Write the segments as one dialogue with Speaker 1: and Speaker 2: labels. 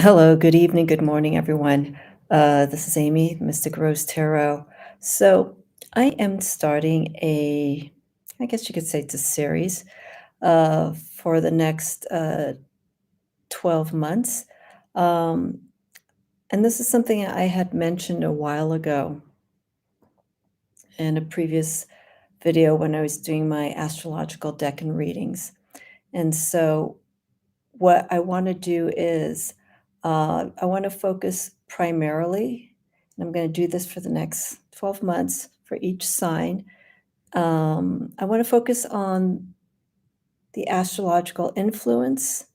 Speaker 1: Hello, good evening, good morning, everyone. This is Amy, Mystic Rose Tarot. So, I am starting I guess you could say it's a series for the next 12 months. Um, and this is something I had mentioned a while ago in a previous video when I was doing my astrological deck and readings. And so, what I want to do is I want to focus primarily, and I'm going to do this for the next 12 months for each sign. I want to focus on the astrological influence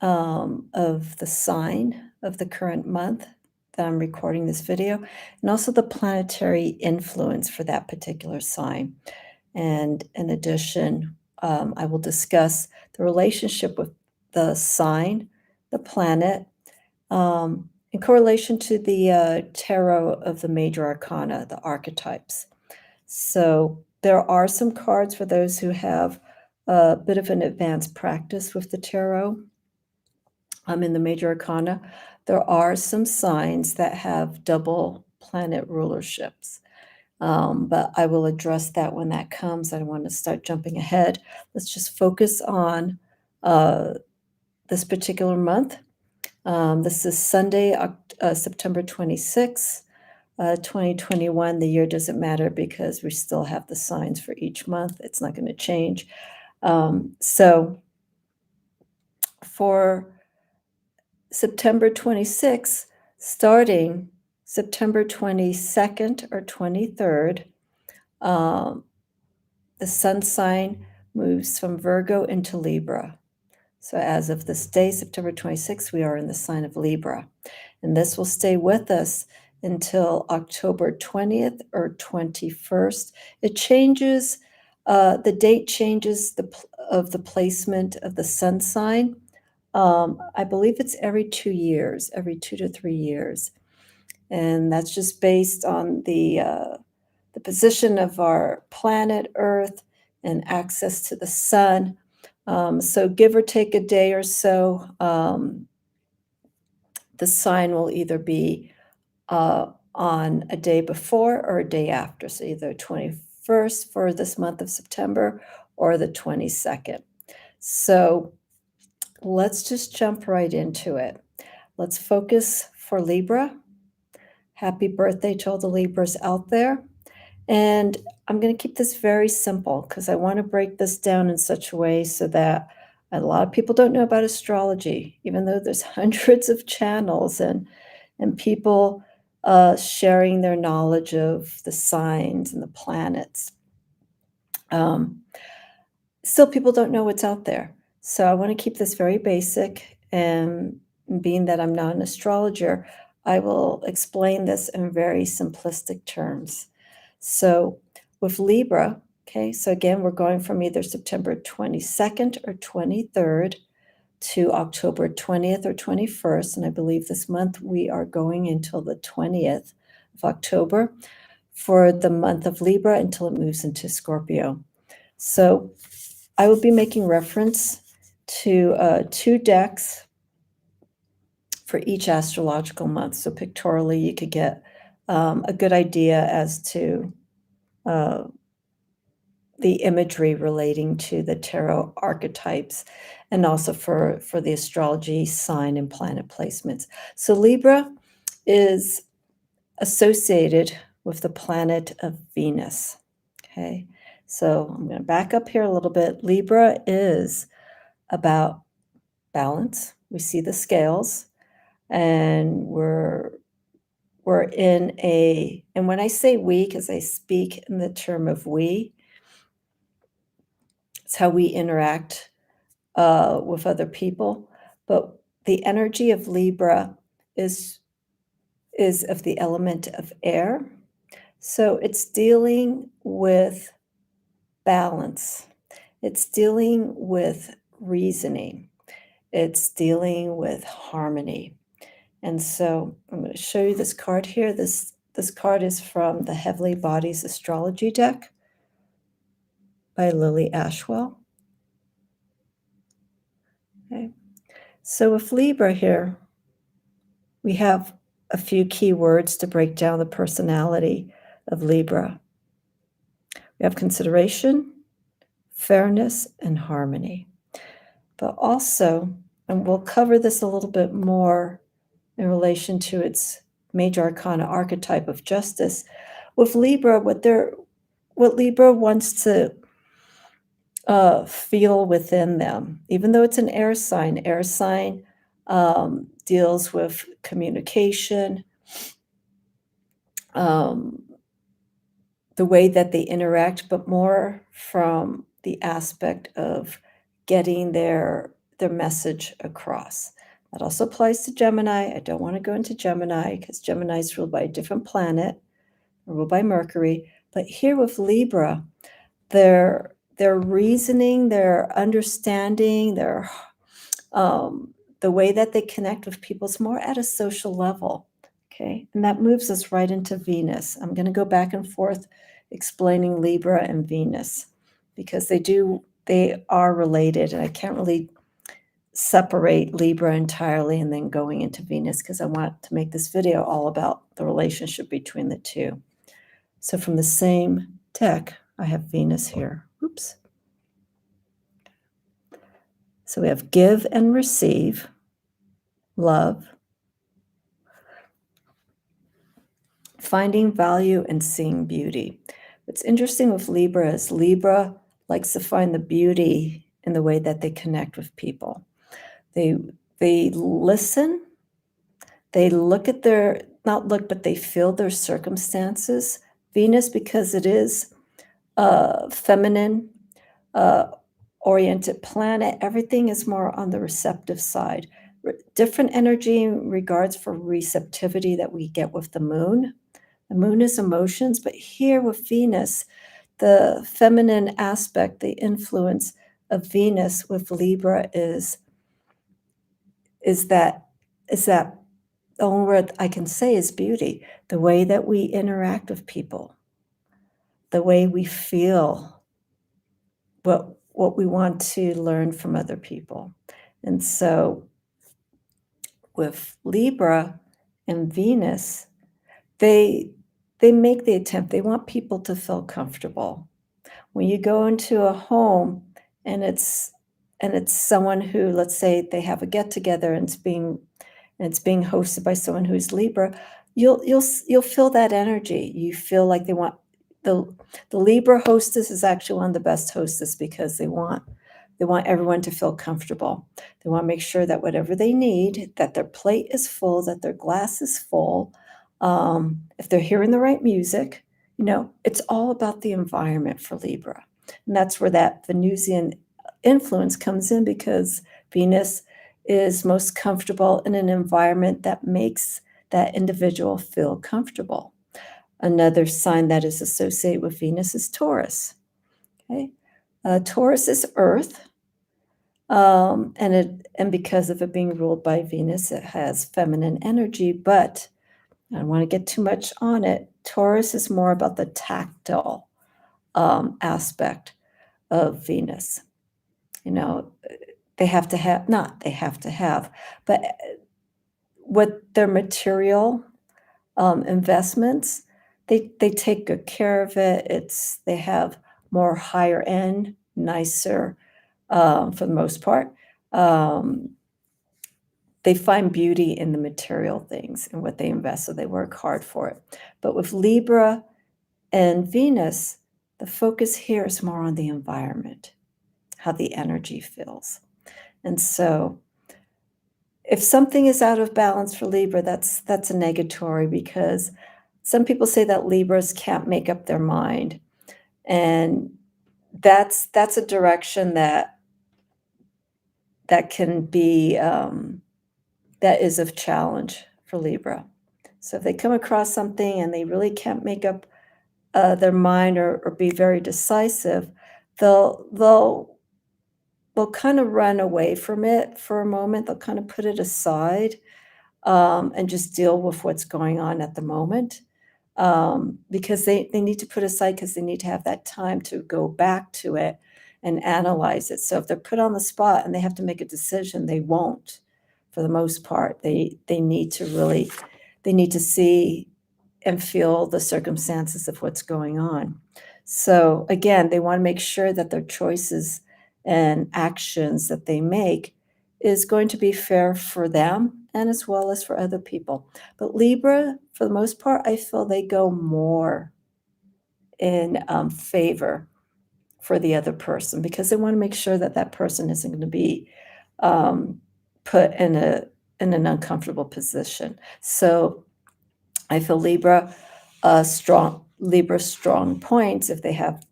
Speaker 1: of the sign of the current month that I'm recording this video, and also the planetary influence for that particular sign. And in addition, I will discuss the relationship with the sign, the planet, in correlation to the tarot of the major arcana, the archetypes. So there are some cards for those who have a bit of an advanced practice with the tarot. In the major arcana, there are some signs that have double planet rulerships. But I will address that when that comes. I don't want to start jumping ahead. Let's just focus on uh, this particular month. This is Sunday, September 26th, 2021. The year doesn't matter because we still have the signs for each month. It's not going to change. So for September 26th, starting September 22nd or 23rd, um, the sun sign moves from Virgo into Libra. So as of this day, September 26th, we are in the sign of Libra. And this will stay with us until October 20th or 21st. It changes, the date changes of the placement of the sun sign. I believe it's every 2 years, every 2 to 3 years. And that's just based on the position of our planet Earth and access to the sun. So give or take a day or so, the sign will either be on a day before or a day after. So either 21st for this month of September or the 22nd. So let's just jump right into it. Let's focus for Libra. Happy birthday to all the Libras out there. And I'm going to keep this very simple because I want to break this down in such a way so that a lot of people don't know about astrology, even though there's hundreds of channels and people sharing their knowledge of the signs and the planets. Still, people don't know what's out there. So I want to keep this very basic. And being that I'm not an astrologer, I will explain this in very simplistic terms. So with Libra, okay, so again, we're going from either September 22nd or 23rd to October 20th or 21st. And I believe this month we are going until the 20th of October for the month of Libra until it moves into Scorpio. So I will be making reference to 2 decks for each astrological month. So pictorially, you could get a good idea as to the imagery relating to the tarot archetypes and also for the astrology sign and planet placements. So Libra is associated with the planet of Venus. Okay, so I'm going to back up here a little bit. Libra is about balance. We see the scales, and we're in a, and when I say we, because I speak in the term of we, it's how we interact with other people. But the energy of Libra is of the element of air. So it's dealing with balance. It's dealing with reasoning. It's dealing with harmony. And so I'm going to show you this card here. This card is from the Heavenly Bodies Astrology deck by Lily Ashwell. Okay. So with Libra here, we have a few key words to break down the personality of Libra. We have consideration, fairness, and harmony. But also, and we'll cover this a little bit more in relation to its major arcana archetype of justice. With Libra, what Libra wants to feel within them, even though it's an air sign deals with communication, um, the way that they interact, but more from the aspect of getting their message across. That also applies to Gemini. I don't want to go into Gemini because Gemini is ruled by a different planet, ruled by Mercury. But here with Libra, their reasoning, their understanding, the way that they connect with people is more at a social level. Okay, and that moves us right into Venus. I'm going to go back and forth explaining Libra and Venus because they are related, and I can't really separate Libra entirely and then going into Venus because I want to make this video all about the relationship between the two. So from the same deck, I have Venus here. Oops. So we have give and receive, love, finding value and seeing beauty. What's interesting with Libra is Libra likes to find the beauty in the way that they connect with people. They listen, they look at their, not look, but they feel their circumstances. Venus, because it is a feminine oriented planet, everything is more on the receptive side. Different energy in regards for receptivity that we get with the moon. The moon is emotions, but here with Venus, the feminine aspect, the influence of Venus with Libra is that the only word I can say is beauty. The way that we interact with people, the way we feel, what we want to learn from other people. And so with Libra and Venus, they make the attempt. They want people to feel comfortable. When you go into a home and it's someone who, let's say they have a get together and it's being hosted by someone who's Libra, you'll feel that energy. You feel like they want the Libra hostess is actually one of the best hostess because they want everyone to feel comfortable. They want to make sure that whatever they need, that their plate is full, that their glass is full. If they're hearing the right music, it's all about the environment for Libra. And that's where that Venusian influence comes in because Venus is most comfortable in an environment that makes that individual feel comfortable. Another sign that is associated with Venus is Taurus. Okay, Taurus is Earth, and because of it being ruled by Venus, it has feminine energy. But I don't want to get too much on it. Taurus is more about the tactile aspect of Venus. They have to have, not they have to have, but what their material investments, they take good care of it. They have more higher end, nicer, for the most part. They find beauty in the material things and what they invest, so they work hard for it. But with Libra and Venus, the focus here is more on the environment, how the energy feels. And so if something is out of balance for Libra, that's a negatory because some people say that Libras can't make up their mind. And that's a direction that can be that is of challenge for Libra. So if they come across something and they really can't make up their mind or be very decisive, they'll kind of run away from it for a moment. They'll kind of put it aside and just deal with what's going on at the moment because they need to put aside because they need to have that time to go back to it and analyze it. So if they're put on the spot and they have to make a decision, they won't. for the most part. They need to see and feel the circumstances of what's going on. So again, they want to make sure that their choices and actions that they make is going to be fair for them and as well as for other people. But Libra, for the most part, I feel they go more in favor for the other person because they want to make sure that that person isn't going to be um, put in an uncomfortable position. So I feel Libra strong points if they have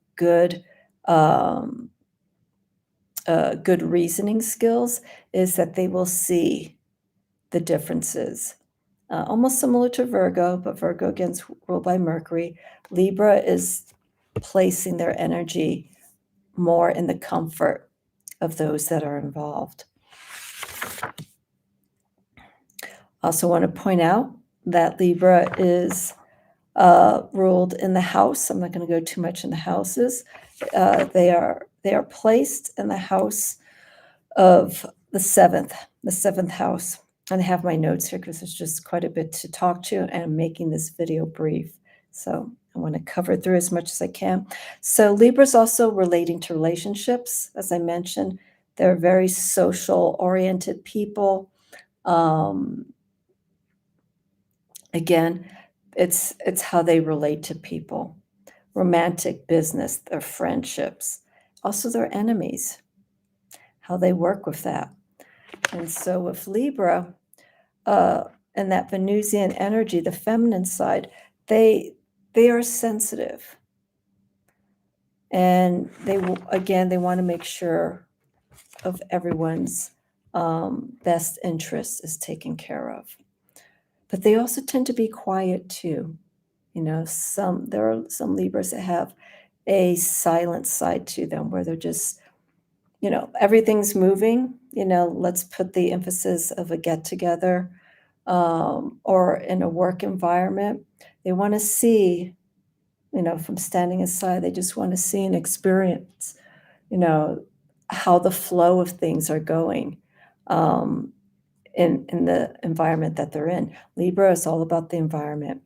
Speaker 1: um, good reasoning skills is that they will see the differences. Almost similar to Virgo, but Virgo against ruled by Mercury. Libra is placing their energy more in the comfort of those that are involved. Also want to point out that Libra is ruled in the house. I'm not going to go too much in the houses. They are placed in the house of the seventh house. And I have my notes here because there's just quite a bit to talk to, and I'm making this video brief. So I want to cover through as much as I can. So Libra is also relating to relationships. As I mentioned, they're very social-oriented people. Again, it's how they relate to people. Romantic, business, their friendships, also their enemies, how they work with that. And so with Libra, and that Venusian energy, the feminine side, they are sensitive. And they want to make sure of everyone's best interest is taken care of. But they also tend to be quiet too. There are some Libras that have a silent side to them where they're just, everything's moving. Let's put the emphasis of a get together or in a work environment. They want to see, from standing aside, they just want to see and experience, how the flow of things are going in the environment that they're in. Libra is all about the environment.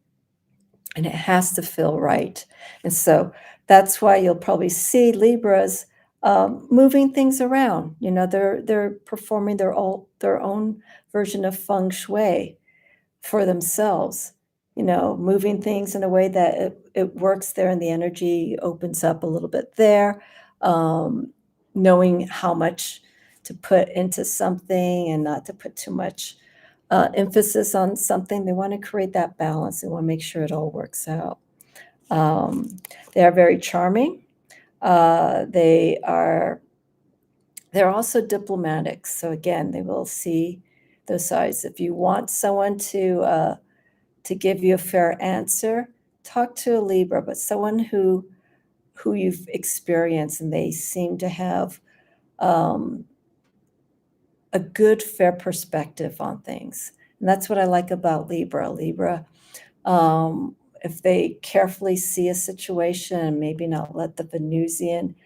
Speaker 1: And it has to feel right. And so that's why you'll probably see Libras moving things around. They're performing their own version of feng shui for themselves. Moving things in a way that it works there, and the energy opens up a little bit there. Knowing how much to put into something and not to put too much emphasis on something. They want to create that balance. They want to make sure it all works out. They are very charming. They're also diplomatic. So again, they will see those sides. If you want someone to give you a fair answer, talk to a Libra, but someone who you've experienced, and they seem to have a good, fair perspective on things. And that's what I like about Libra. Libra, if they carefully see a situation and maybe not let the Venusian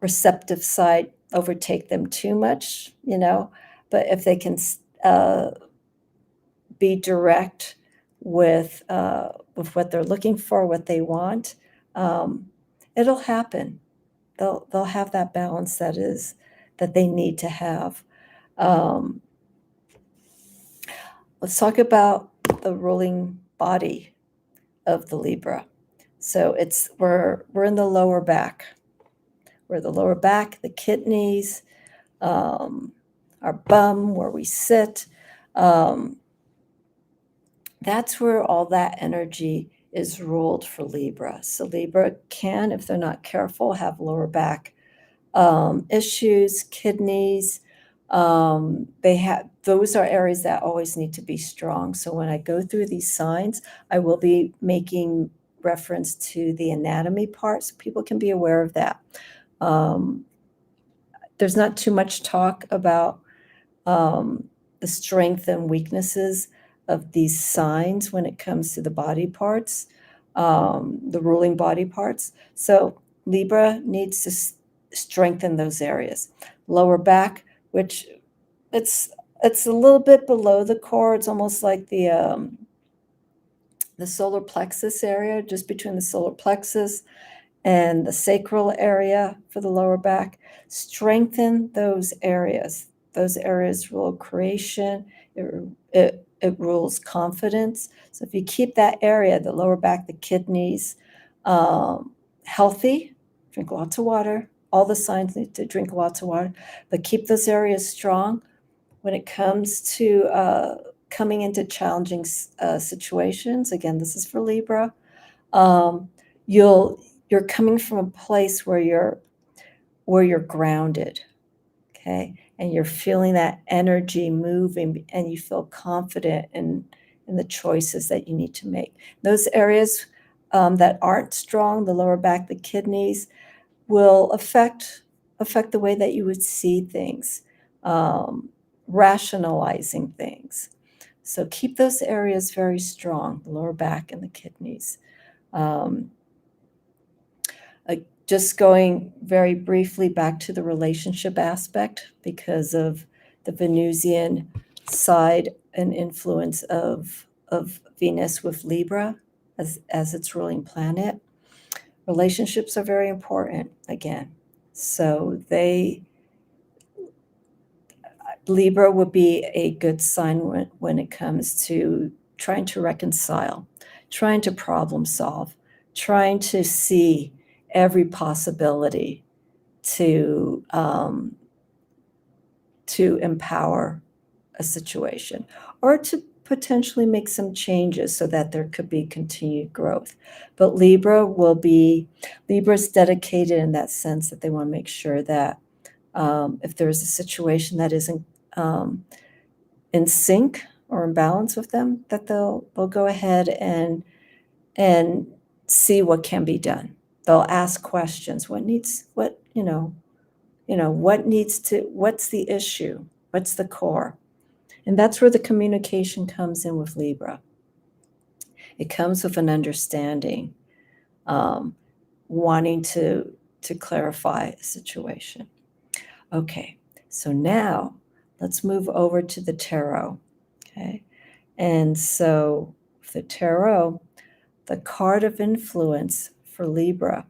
Speaker 1: receptive side overtake them too much, but if they can be direct with what they're looking for, what they want, it'll happen. They'll have that balance that they need to have. Let's talk about the ruling body of the Libra. So we're in the lower back. We're the lower back, the kidneys, our bum, where we sit. That's where all that energy is ruled for Libra. So Libra can, if they're not careful, have lower back issues, kidneys. Those are areas that always need to be strong. So when I go through these signs, I will be making reference to the anatomy part, so people can be aware of that. There's not too much talk about the strength and weaknesses of these signs when it comes to the body parts, the ruling body parts. So Libra needs to strengthen those areas. Lower back, which it's It's a little bit below the core. It's almost like the solar plexus area, just between the solar plexus and the sacral area for the lower back. Strengthen those areas. Those areas rule creation. It rules confidence. So if you keep that area, the lower back, the kidneys, healthy, drink lots of water. All the signs need to drink lots of water, but keep those areas strong. When it comes to coming into challenging situations, again, this is for Libra. Um, you're coming from a place where you're grounded, okay, and you're feeling that energy moving, and you feel confident in the choices that you need to make. Those areas that aren't strong, the lower back, the kidneys, will affect the way that you would see things, rationalizing things. So keep those areas very strong, the lower back and the kidneys. Um, just going very briefly back to the relationship aspect, because of the Venusian side and influence of Venus with Libra as its ruling planet. Relationships are very important again. So Libra would be a good sign when it comes to trying to reconcile, trying to problem solve, trying to see every possibility to empower a situation, or to potentially make some changes so that there could be continued growth. But Libra's dedicated in that sense that they want to make sure that if there's a situation that isn't in sync or in balance with them, that they'll go ahead and see what can be done. They'll ask questions. What's the issue? What's the core? And that's where the communication comes in with Libra. It comes with an understanding, wanting to clarify a situation. Okay, so now let's move over to the tarot. Okay, and so the tarot, the card of influence for Libra,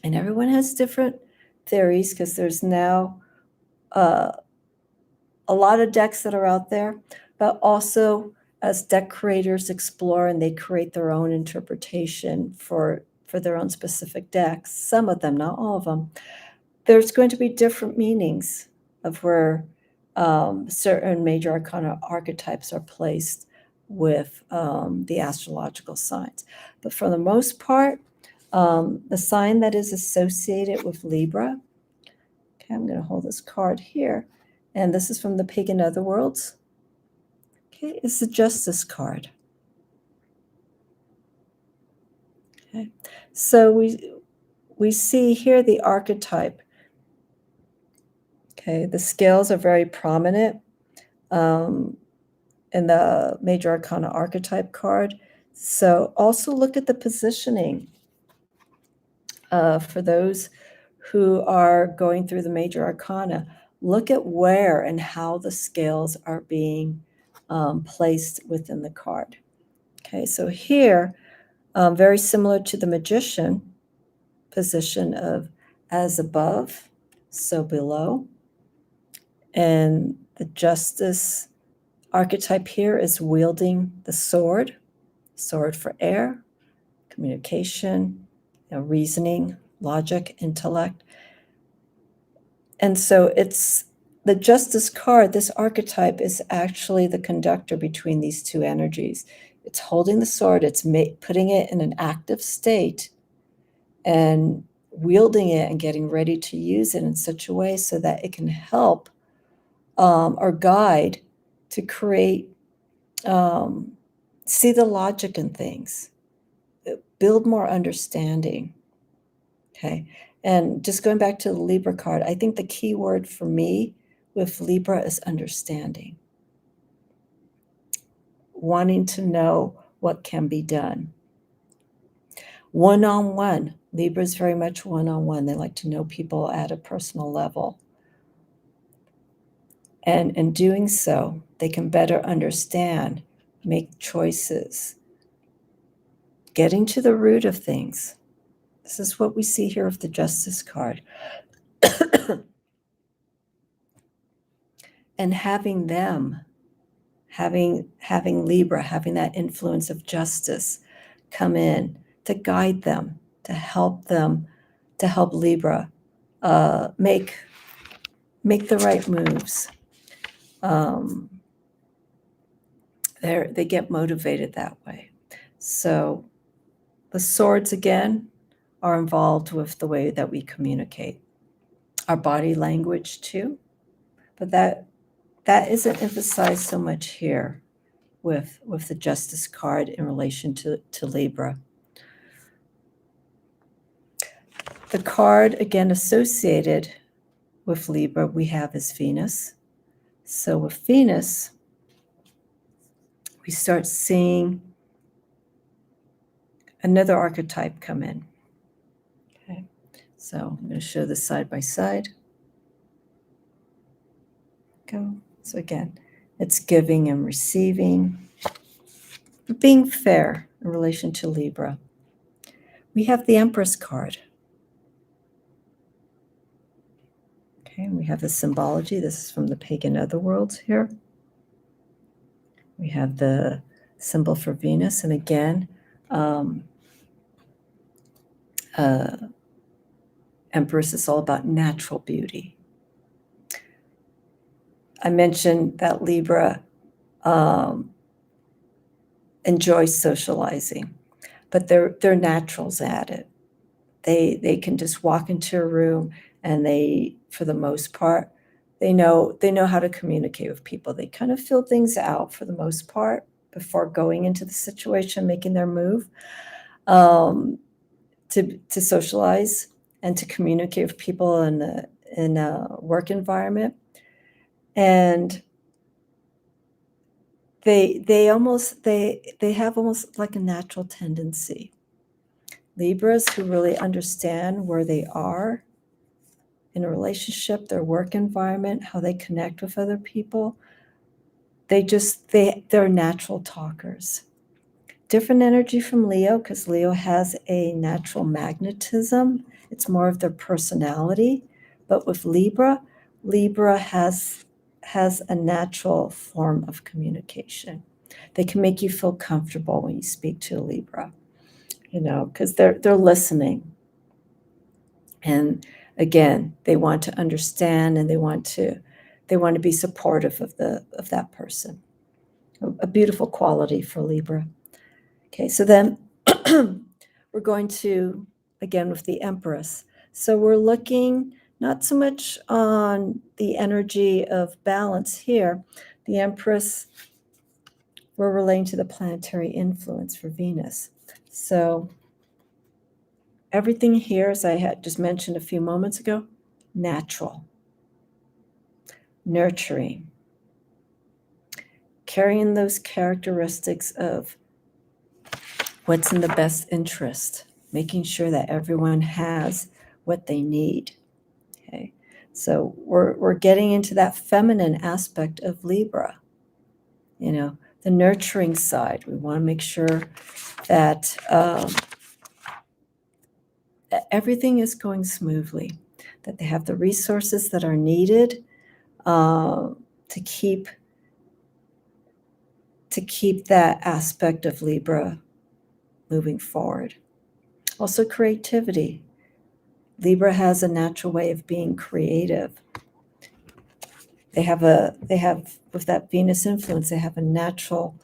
Speaker 1: and everyone has different theories because there's now a lot of decks that are out there, but also as deck creators explore and they create their own interpretation for their own specific decks, some of them, not all of them, there's going to be different meanings of where certain major arcana archetypes are placed with the astrological signs. But for the most part, the sign that is associated with Libra, okay, I'm going to hold this card here, and this is from the Pagan Otherworlds. Okay, it's the Justice card. Okay, so we see here the archetype. Okay, the scales are very prominent in the Major Arcana Archetype card. So also look at the positioning for those who are going through the Major Arcana. Look at where and how the scales are being placed within the card. Okay, so here, very similar to the Magician position of as above, so below. And the Justice archetype here is wielding the sword for air, communication, reasoning, logic, intellect. And so it's the Justice card. This archetype is actually the conductor between these two energies. It's holding the sword, it's putting it in an active state and wielding it and getting ready to use it in such a way so that it can help or guide to create, see the logic in things, build more understanding. Okay, and just going back to the Libra card, I think the key word for me with Libra is understanding, wanting to know what can be done. One-on-one. Libra is very much one-on-one. They like to know people at a personal level. And in doing so, they can better understand, make choices, getting to the root of things. This is what we see here with the Justice card. And having Libra, having that influence of justice come in to guide them, to help Libra make the right moves. They get motivated that way. So the swords, again, are involved with the way that we communicate. Our body language, too. But that isn't emphasized so much here with the Justice card in relation to Libra. The card, again, associated with Libra, we have is Venus. So with Venus, we start seeing another archetype come in. Okay, so I'm going to show this side by side. Go. So again, it's giving and receiving, being fair in relation to Libra. We have the Empress card. Okay, we have the symbology. This is from the pagan otherworlds here. We have the symbol for Venus, and again, Empress is all about natural beauty. I mentioned that Libra enjoys socializing, but they're naturals at it. They can just walk into a room, and they, for the most part, they know how to communicate with people. They kind of feel things out for the most part before going into the situation, making their move, to socialize and to communicate with people in a work environment. And they have almost like a natural tendency. Libras who really understand where they are in a relationship, their work environment, how they connect with other people, they're natural talkers. Different energy from Leo, because Leo has a natural magnetism. It's more of their personality. But with Libra has a natural form of communication. They can make you feel comfortable when you speak to a Libra, because they're listening. And again, they want to understand, and they want to be supportive of that person. A beautiful quality for Libra. Okay, so then we're going to, again, with the Empress. So we're looking not so much on the energy of balance here. The Empress, we're relating to the planetary influence for Venus. So everything here, as I had just mentioned a few moments ago, natural, nurturing, carrying those characteristics of what's in the best interest, making sure that everyone has what they need. Okay, so we're getting into that feminine aspect of Libra, the nurturing side. We want to make sure that everything is going smoothly, that they have the resources that are needed to keep that aspect of Libra moving forward. Also, creativity. Libra has a natural way of being creative. They have with that Venus influence, they have a natural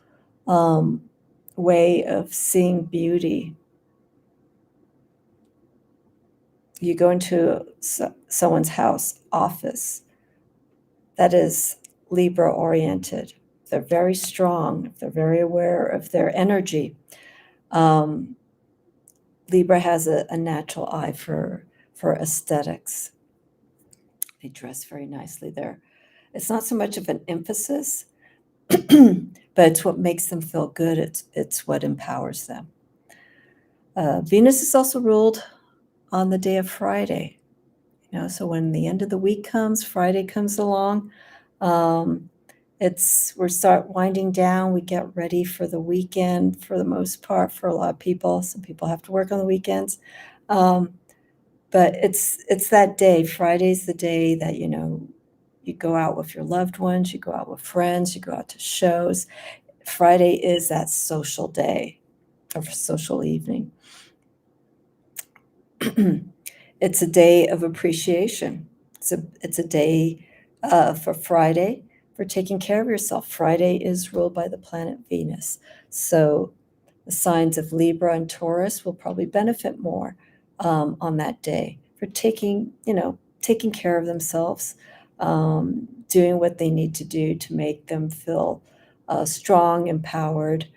Speaker 1: way of seeing beauty. You go into someone's house, office, that is Libra oriented. They're very strong. They're very aware of their energy. Libra has a natural eye for aesthetics. They dress very nicely there. It's not so much of an emphasis, but it's what makes them feel good. It's what empowers them. Venus is also ruled on the day of Friday. So when the end of the week comes, Friday comes along, We start winding down. We get ready for the weekend for the most part for a lot of people. Some people have to work on the weekends. But it's that day. Friday's the day that, you go out with your loved ones, you go out with friends, you go out to shows. Friday is that social day or social evening. It's a day of appreciation. It's a day for Friday for taking care of yourself. Friday is ruled by the planet Venus. So the signs of Libra and Taurus will probably benefit more on that day for taking care of themselves, doing what they need to do to make them feel strong, empowered.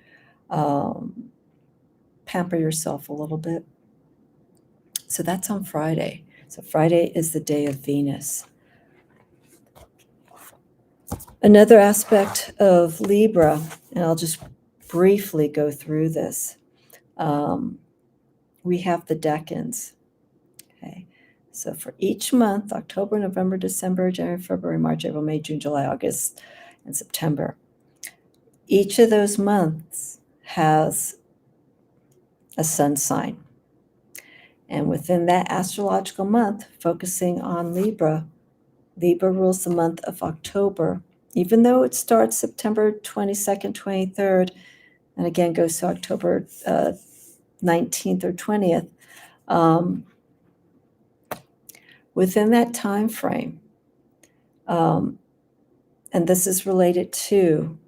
Speaker 1: Pamper yourself a little bit. So that's on Friday. So Friday is the day of Venus. Another aspect of Libra, and I'll just briefly go through this. We have the decans. Okay. So for each month, October, November, December, January, February, March, April, May, June, July, August, and September, each of those months has a sun sign. And within that astrological month, focusing on Libra, Libra rules the month of October, even though it starts September 22nd, 23rd, and again goes to October 19th or 20th. Within that time frame, and this is related to,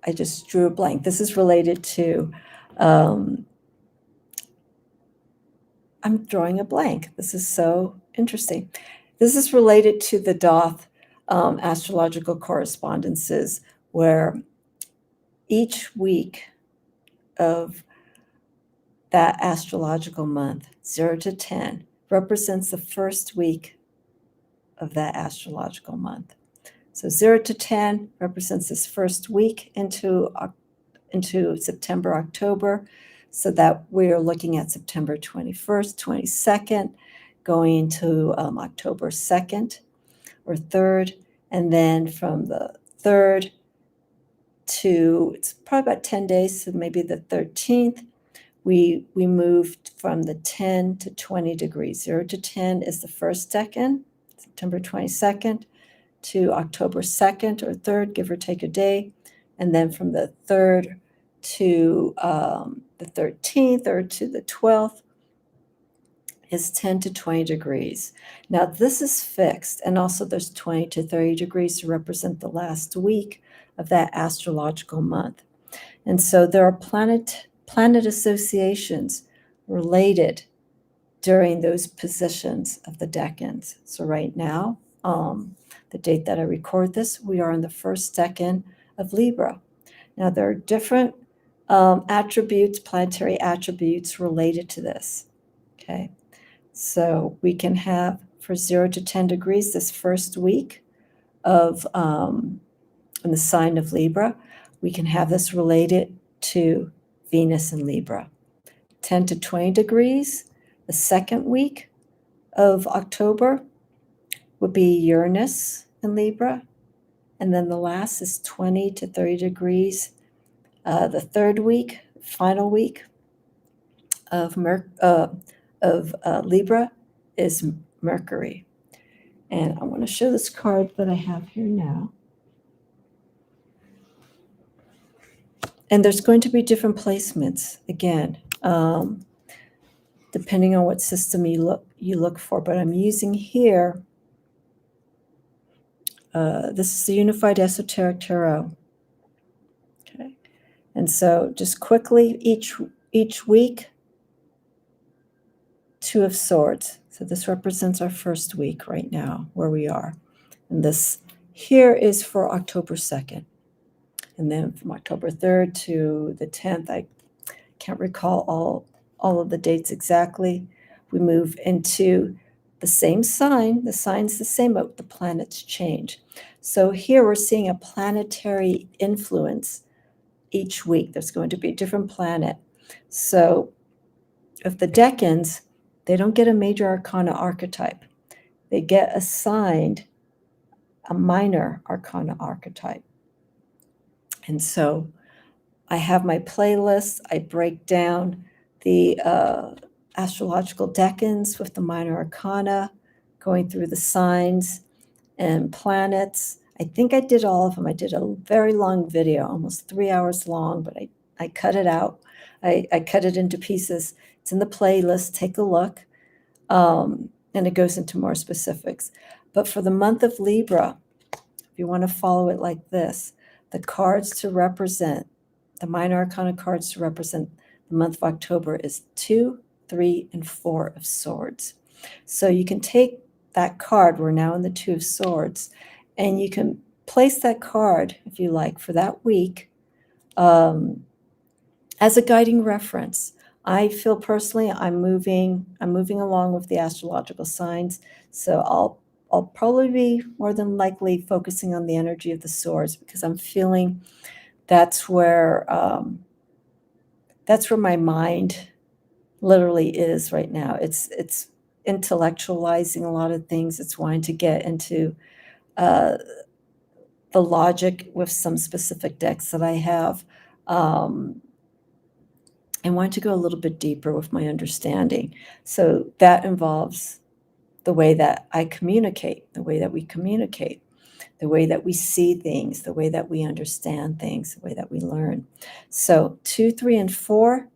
Speaker 1: I just drew a blank. This is related to, I'm drawing a blank. This is so interesting. This is related to the Doth astrological correspondences, where each week of that astrological month, 0 to 10, represents the first week of that astrological month. So 0 to 10 represents this first week into September, October, so that we're looking at September 21st, 22nd, going into October 2nd or 3rd, and then from the 3rd to, it's probably about 10 days, so maybe the 13th, we moved from the 10 to 20 degrees. 0 to 10 is the first decan, September 22nd, to October 2nd or 3rd, give or take a day. And then from the 3rd to the 13th or to the 12th is 10 to 20 degrees. Now this is fixed, and also there's 20 to 30 degrees to represent the last week of that astrological month. And so there are planet associations related during those positions of the decans. So right now, the date that I record this, we are in the first decan of Libra. Now there are different attributes, planetary attributes related to this. Okay, so we can have for 0 to 10 degrees this first week of in the sign of Libra, we can have this related to Venus in Libra. 10 to 20 degrees, the second week of October would be Uranus in Libra. And then the last is 20 to 30 degrees. The third week, final week of Libra is Mercury. And I want to show this card that I have here now. And there's going to be different placements, again, depending on what system you look for. But I'm using here, this is the Unified Esoteric Tarot. Okay, and so just quickly, each week, 2 of Swords. So this represents our first week right now, where we are. And this here is for October 2nd. And then from October 3rd to the 10th, I can't recall all of the dates exactly, we move into the same sign. The sign's the same, but the planets change. So here we're seeing a planetary influence each week. There's going to be a different planet. So if the decans, they don't get a major arcana archetype. they get assigned a minor arcana archetype. And so I have my playlist. I break down the astrological decans with the minor arcana, going through the signs and planets. I think I did all of them. I did a very long video, almost 3 hours long, but I cut it out. I cut it into pieces. It's in the playlist. Take a look. And it goes into more specifics. But for the month of Libra, if you want to follow it like this, the cards to represent, the minor arcana cards to represent the month of October is 2, 3, and 4 of swords. So you can take that card, we're now in the 2 of swords, and you can place that card, if you like, for that week as a guiding reference. I feel personally I'm moving along with the astrological signs, so I'll probably be more than likely focusing on the energy of the swords because I'm feeling that's where my mind literally is right now. It's intellectualizing a lot of things. It's wanting to get into the logic with some specific decks that I have. I want to go a little bit deeper with my understanding. So that involves the way that I communicate, the way that we communicate, the way that we see things, the way that we understand things, the way that we learn. So 2, 3, and 4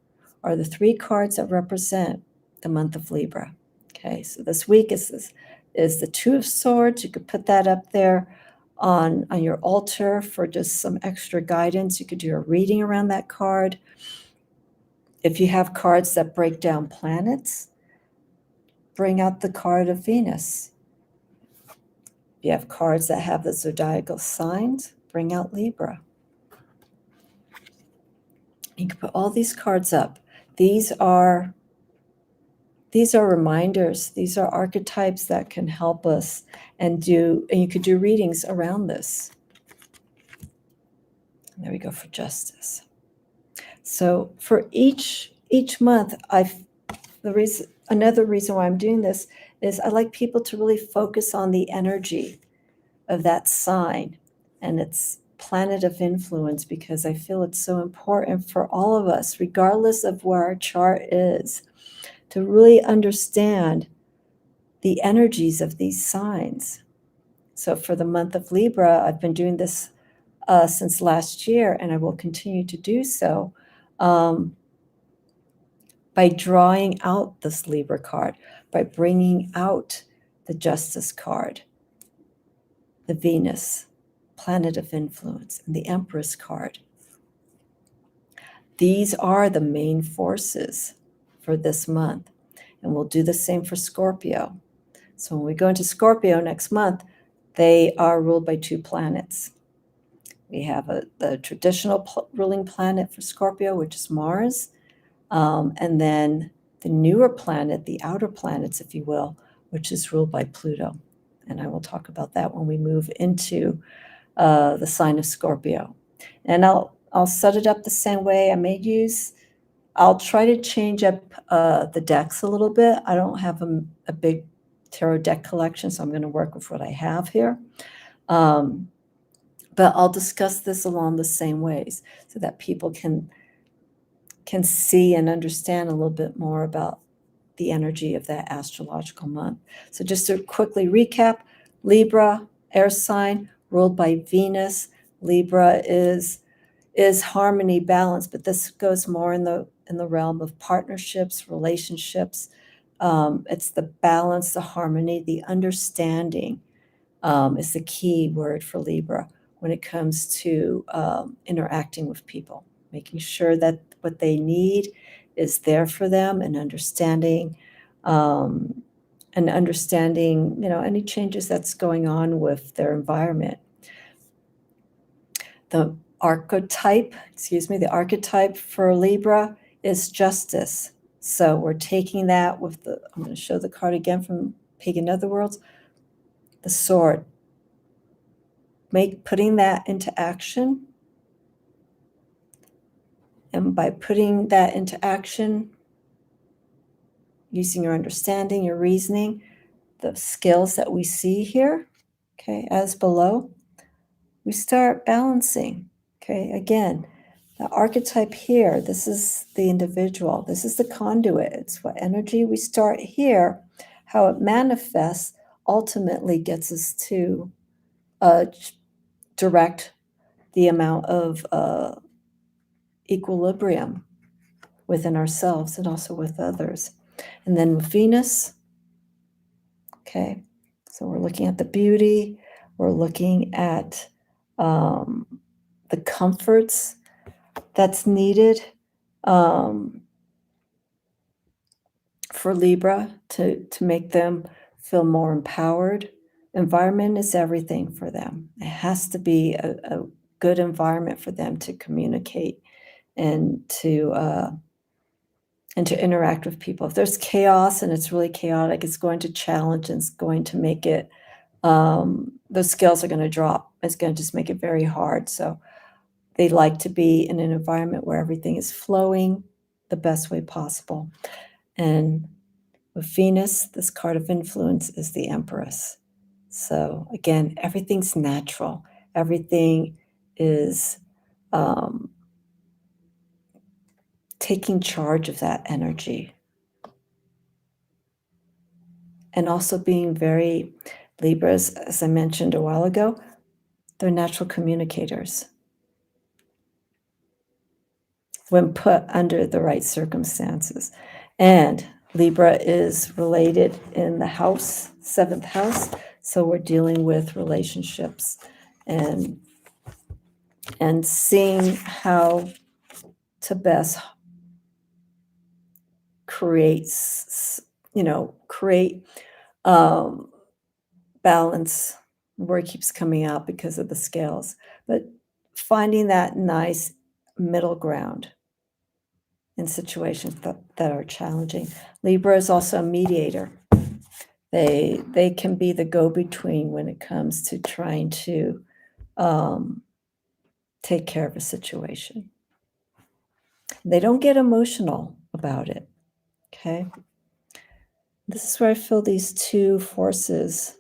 Speaker 1: are the 3 cards that represent the month of Libra. Okay, so this week is the 2 of Swords. You could put that up there on your altar for just some extra guidance. You could do a reading around that card. If you have cards that break down planets, bring out the card of Venus. If you have cards that have the zodiacal signs, bring out Libra. You can put all these cards up. These are reminders. These are archetypes that can help us and you could do readings around this. And there we go for justice. So for each month, another reason why I'm doing this is I like people to really focus on the energy of that sign and its planet of influence, because I feel it's so important for all of us, regardless of where our chart is, to really understand the energies of these signs. So for the month of Libra, I've been doing this since last year, and I will continue to do so by drawing out this Libra card, by bringing out the Justice card, the Venus, planet of influence, and the Empress card. These are the main forces for this month, and we'll do the same for Scorpio. So when we go into Scorpio next month, they are ruled by 2 planets. We have the traditional ruling planet for Scorpio, which is Mars, and then the newer planet, the outer planets, if you will, which is ruled by Pluto. And I will talk about that when we move into the sign of Scorpio. And I'll set it up the same way. I'll try to change up the decks a little bit. I don't have a big tarot deck collection, so I'm going to work with what I have here. But I'll discuss this along the same ways so that people can see and understand a little bit more about the energy of that astrological month. So just to quickly recap, Libra, air sign, ruled by Venus. Libra is harmony, balance, but this goes more in the realm of partnerships, relationships. It's the balance, the harmony, the understanding is the key word for Libra when it comes to interacting with people, making sure that what they need is there for them, and understanding any changes that's going on with their environment. The archetype for Libra is justice. So we're taking that with I'm going to show the card again from Pagan Netherworlds, the sword. Putting that into action. And by putting that into action, using your understanding, your reasoning, the scales that we see here, okay, as below, we start balancing, okay? Again, the archetype here, this is the individual, this is the conduit. It's what energy we start here, how it manifests ultimately gets us to direct the amount of equilibrium within ourselves and also with others. And then with Venus, okay, so we're looking at the beauty, we're looking at the comforts that's needed for Libra to make them feel more empowered. Environment is everything for them. It has to be a good environment for them to communicate and to interact with people. If there's chaos and it's really chaotic, it's going to challenge and it's going to make it, those scales are going to drop. It's going to just make it very hard. So they like to be in an environment where everything is flowing the best way possible. And with Venus, this card of influence is the Empress. So again, everything's natural. Everything is taking charge of that energy. And also being very, Libras, as I mentioned a while ago, they're natural communicators when put under the right circumstances. And Libra is related in the house, 7th house. So we're dealing with relationships and seeing how to best create balance. The word keeps coming out because of the scales, but finding that nice middle ground in situations that are challenging. Libra is also a mediator. They can be the go-between when it comes to trying to take care of a situation. They don't get emotional about it, okay? This is where I feel these two forces,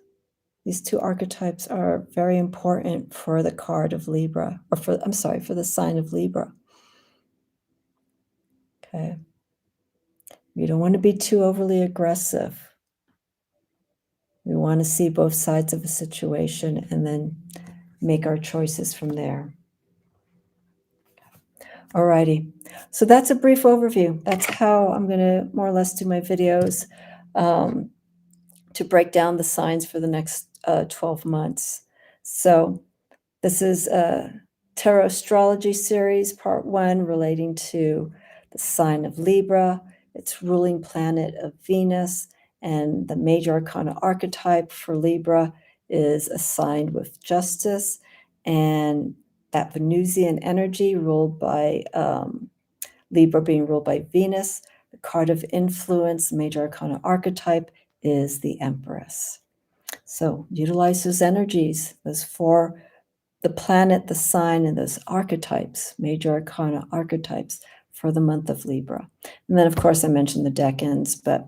Speaker 1: these two archetypes are very important for the card of Libra, or for the sign of Libra. Okay. We don't want to be too overly aggressive. We want to see both sides of a situation and then make our choices from there. Alrighty, so that's a brief overview. That's how I'm going to more or less do my videos to break down the signs for the next 12 months. So this is a Tarot Astrology series, part 1, relating to the sign of Libra, its ruling planet of Venus, and the major arcana archetype for Libra is assigned with justice, and that Venusian energy ruled by Libra being ruled by Venus. The card of influence, major arcana archetype, is the Empress. So utilize those energies, those 4, the planet, the sign, and those archetypes, major arcana archetypes for the month of Libra. And then, of course, I mentioned the decans, but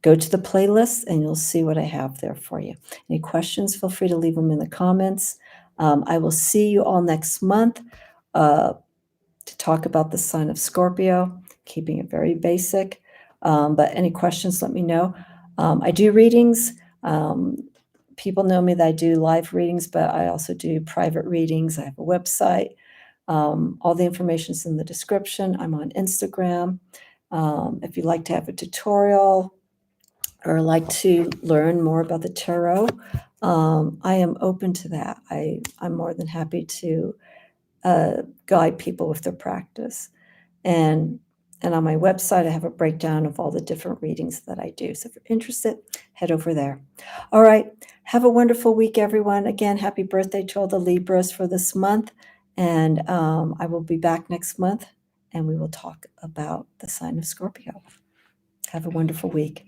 Speaker 1: go to the playlist and you'll see what I have there for you. Any questions, feel free to leave them in the comments. I will see you all next month to talk about the sign of Scorpio, keeping it very basic. But any questions, let me know. I do readings. People know me that I do live readings, but I also do private readings. I have a website. All the information is in the description. I'm on Instagram. If you'd like to have a tutorial or like to learn more about the tarot, I am open to that. I'm more than happy to guide people with their practice. And on my website, I have a breakdown of all the different readings that I do. So if you're interested, head over there. All right. Have a wonderful week, everyone. Again, happy birthday to all the Libras for this month. And I will be back next month, and we will talk about the sign of Scorpio. Have a wonderful week.